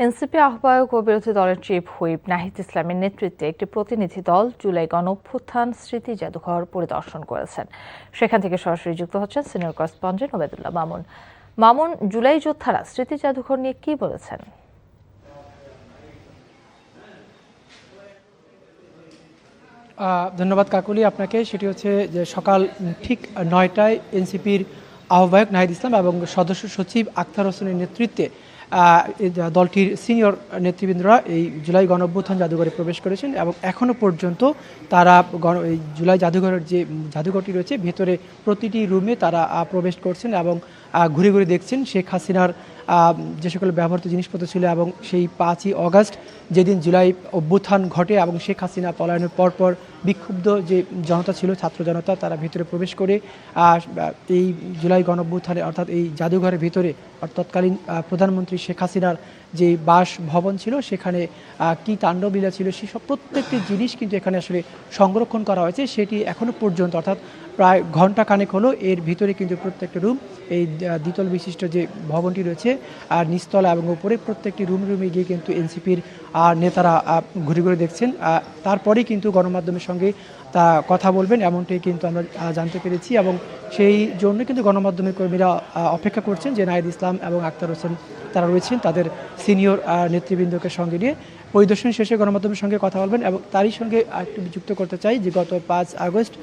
NCP আহ্বায়ক ও বিরোধী দলের চিফ হুইপ নাহিদ ইসলামের নেতৃত্বে একটি প্রতিনিধি দল জুলাই গণঅভ্যুত্থান স্মৃতি জাদুঘর পরিদর্শন করেছেন। সেখান থেকে সরাসরি যুক্ত হচ্ছেন সিনিয়র করেসপন্ডেন্ট ওবায়দুল্লাহ মামুন। মামুন, জুলাই যোদ্ধারা স্মৃতি জাদুঘর নিয়ে কি বলেছেন? ধন্যবাদ কাকুলি আপনাকে। সেটি হচ্ছে যে সকাল ঠিক ৯টায় এনসিপির আহ্বায়ক নাহিদ ইসলাম এবং সদস্য সচিব আখতার হোসেনের নেতৃত্বে দলটির সিনিয়র নেতৃবৃন্দরা এই জুলাই গণঅভ্যুত্থান জাদুঘরে প্রবেশ করেছেন এবং এখনও পর্যন্ত তারা এই জুলাই জাদুঘরের যে জাদুঘরটি রয়েছে ভেতরে প্রতিটি রুমে তারা প্রবেশ করছেন এবং ঘুরে ঘুরে দেখছেন শেখ হাসিনার যে সকল ব্যবহৃত জিনিসপত্র ছিল এবং সেই 5ই অগাস্ট যেদিন জুলাই অভ্যুত্থান ঘটে এবং শেখ হাসিনা পলায়নের পরপর বিক্ষুব্ধ যে জনতা ছিল, ছাত্র জনতা, তারা ভিতরে প্রবেশ করে এই জুলাই গণঅভ্যুত্থানে অর্থাৎ এই জাদুঘরের ভিতরে তৎকালীন প্রধানমন্ত্রী শেখ হাসিনার যে বাসভবন ছিল সেখানে কি তাণ্ডবলীলা ছিল সেসব প্রত্যেকটি জিনিস কিন্তু এখানে আসলে সংরক্ষণ করা হয়েছে। সেটি এখনও পর্যন্ত অর্থাৎ প্রায় ঘন্টা খানেক হলো এর ভিতরে কিন্তু প্রত্যেকটা রুম, এই দ্বিতল বিশিষ্ট যে ভবনটি রয়েছে আর নিচতলা এবং উপরে প্রত্যেকটি রুমে গিয়ে কিন্তু এনসিপির নেতারা ঘুরে ঘুরে দেখছেন। তারপরেই কিন্তু গণমাধ্যমের সঙ্গে তা কথা বলবেন এমনটাই কিন্তু আমরা জানতে পেরেছি এবং সেই জন্য কিন্তু গণমাধ্যমের কর্মীরা অপেক্ষা করছেন যে নাহিদ ইসলাম এবং আখতার হোসেন তারা রয়েছেন তাদের সিনিয়র নেতৃবৃন্দকে সঙ্গে নিয়ে পরিদর্শন শেষে গণমাধ্যমের সঙ্গে কথা বলবেন। এবং তারই সঙ্গে একটু যুক্ত করতে চাই যে গত 5 আগস্ট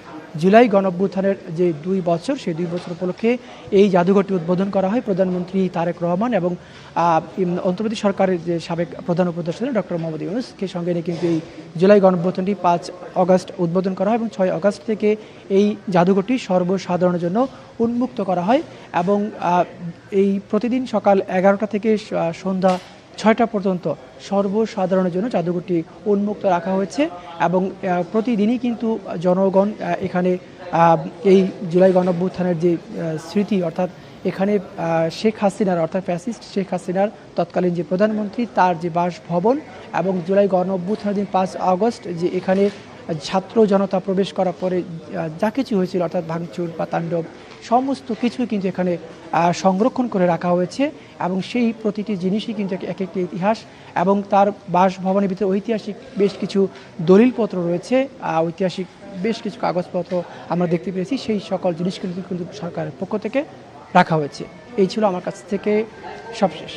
জুলাই গণঅভ্যুত্থানের যে 2 বছর, সেই 2 বছর উপলক্ষে এই জাদুঘরটি উদ্বোধন করা হয় প্রধানমন্ত্রী তারেক রহমান এবং অন্তর্বর্তী সরকারের যে সাবেক প্রধান উপদেষ্টা ছিলেন ডক্টর মোহাম্মদ ইউনূসকে সঙ্গে নিয়ে কিন্তু এই জুলাই গণঅভ্যুত্থানটি 5 আগস্ট উদ্বোধন করা হয় এবং 6 আগস্ট থেকে এই জাদুঘরটি সর্বসাধারণের জন্য উন্মুক্ত করা হয় এবং এই প্রতিদিন সকাল 11টা থেকে সন্ধ্যা 6টা পর্যন্ত সর্বসাধারণের জন্য জাদুঘরটি উন্মুক্ত রাখা হয়েছে এবং প্রতিদিনই কিন্তু জনগণ এখানে এই জুলাই গণঅভ্যুত্থানের যে স্মৃতি অর্থাৎ এখানে শেখ হাসিনার অর্থাৎ ফ্যাসিস্ট শেখ হাসিনার তৎকালীন যে প্রধানমন্ত্রী তার যে বাসভবন এবং জুলাই গণঅভ্যুত্থানের দিন 5 আগস্ট যে এখানে ছাত্র জনতা প্রবেশ করার পরে যা কিছু হয়েছিল অর্থাৎ ভাঙচুর বা তাণ্ডব সমস্ত কিছু কিন্তু এখানে সংরক্ষণ করে রাখা হয়েছে এবং সেই প্রতিটি জিনিসই কিন্তু এক একটি ইতিহাস এবং তার বাসভবনের ভিতরে ঐতিহাসিক বেশ কিছু দলিলপত্র রয়েছে, ঐতিহাসিক বেশ কিছু কাগজপত্র আমরা দেখতে পেয়েছি। সেই সকল জিনিসগুলো কিন্তু সরকারের পক্ষ থেকে রাখা হয়েছে। এই ছিল আমার কাছ থেকে সবশেষ।